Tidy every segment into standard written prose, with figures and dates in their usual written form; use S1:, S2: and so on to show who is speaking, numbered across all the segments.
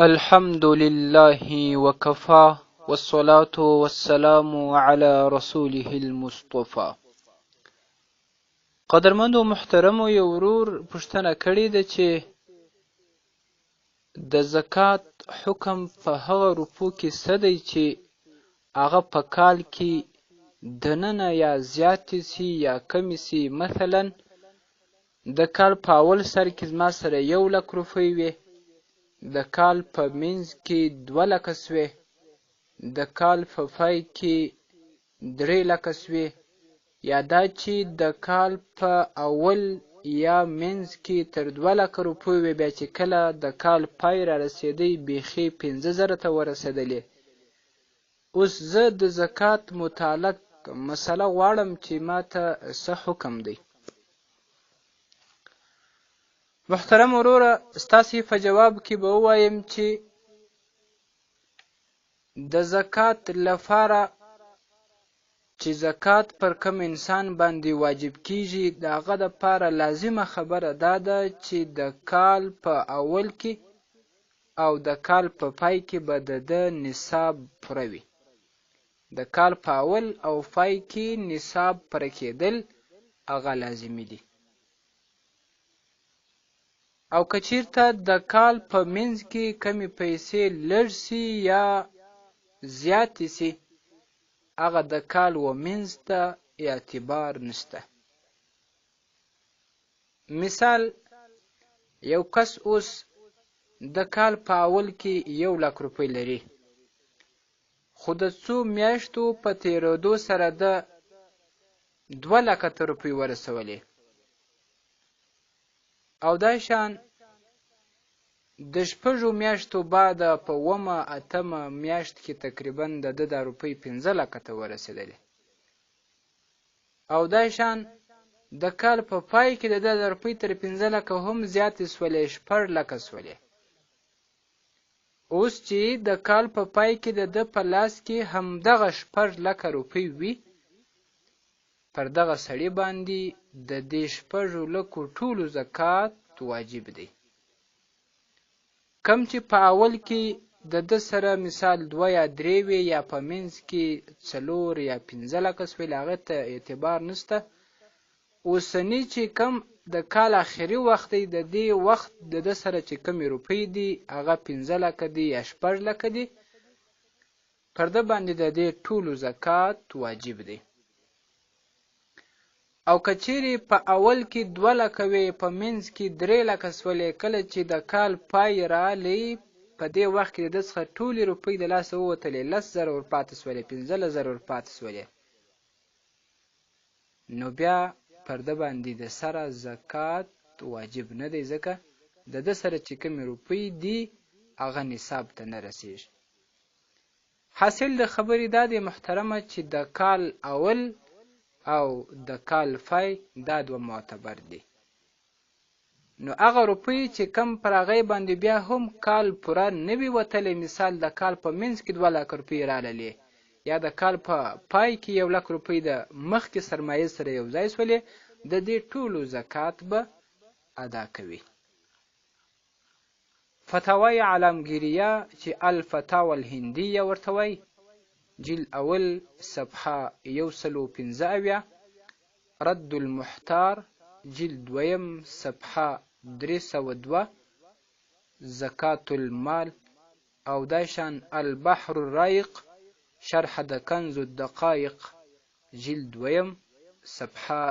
S1: الحمد لله وكفى والصلاة والسلام على رسوله المصطفى. قدرمند و محترم یو ورور پوښتنه کړې ده چې د زکات حکم په هغه روپو کې څه دی چې هغه په کال کې دننه یا زیاتې سي یا کمې سي. مثلا د کال په اول سر کې زما سره 1,00,000 روپۍ وي، د کال په منځ کې 2,00,000 سوې، د کال په پای کې 3,00,000 سوې، یا دا چې د کال په اول یا منځ کې تر 2,00,000 روپۍ وي، بیا چې کله د کال پای را رسېدی بیخي 5,000 ته ورسېدلې. اوس زه د زکات متعلق مسله غواړم چې ماته څه حکم دی. محترم وروره، ستاسې په جواب کې به ووایم چې د زکات لپاره چې زکات پر کوم انسان باندې واجب کیږي، د هغه دپاره لازمه خبره دا ده چې د کال په اول کې او د کال په پای کې به د ده نصاب پوره وي. د کال په اول او پای کې نصاب پوره کېدل هغه لازمي دي. او که چیرته د کال په منځ کې کمې پیسې لږ سي یا زیاتې سي، هغه د کال و منځ ته اعتبار نشته. مثال، یو کس اوس د کال په اول کې 1,00,000 روپۍ لري، خو د څو میاشتو په تېرېدو سره د 2,00,000 روپۍ ورسولې، او دا شان د 6 میاشتو بعد په 8مه 8مه میاشت کې تقریبا د ده دا روپۍ 15,00,000 ته ورسېدلې، او دا شان د کال په پای کې د ده دا روپۍ تر 15,000 هم زیاتې سولې، 16,000 سولې. اوس چې د کال په پای کې د ده په لاس کې همدغه 16,000 روپۍ وي، پر دغه سړي باندې د دې 16,000 ټولو زکات واجب دی. کم چې په اول کې د ده سره مثال 2 یا 3 وي، یا په منځ کې 4 یا 15,000 سوې، هغې ته اعتبار نشته. اوسنی چې کم د کال آخري وخت دی، د دې وخت د ده سره چې کمې روپۍ دي هغه 15,000 دي یا 16,000 دي، پر ده باندې د دې ټولو زکات واجب دی. او که چیرې په اول کې 2,00,000 وي، په منځ کې 3,00,000 سولې، کله چې د کال پای راغلی په دې وخت کې د ده څخه ټولې روپۍ د لاسه ووتلې، 10,000 ورپاتې سولې، 15,000 ورپاتې سولې، نو بیا پر ده باندې د سره زکات واجب نه دی، ځکه د ده سره چې کومې روپۍ دي هغه نصاب ته نه رسېږي. حاصل د خبرې دا دی محترمه چې د کال اول او د کال پای دا دوه معتبر دي. نو هغه روپۍ چې کم پر هغې باندې بیا هم کال پوره نه وي وتلی، مثال د کال په منځ کې 2,00,000 روپۍ راللې، یا د کال په پای کې 1,00,000 روپۍ د مخکې سرمایې سره یو ځای سولې، د دې ټولو زکات به ادا کوي. فتاوای عالمگیریه چې الفتاوى الهندیه ورته وایي، جلد اول صفحه 115، رد المحتار جلد دویم صفحه 302، زکات المال، او داشان البحر الرائق شرح د کنز الدقائق جلد دویم صفحه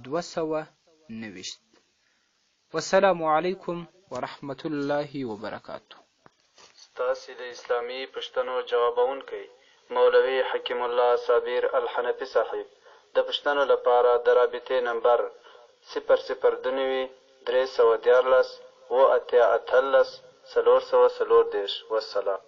S1: 290. والسلام علیکم ورحمة الله وبرکاته.
S2: ستاسې د اسلامي پوښتنو جوابونکی مولوي حکیم الله صابر الحنفي صاحب د پوښتنو لپاره د رابطې نمبر 002 314 88 440. والسلام.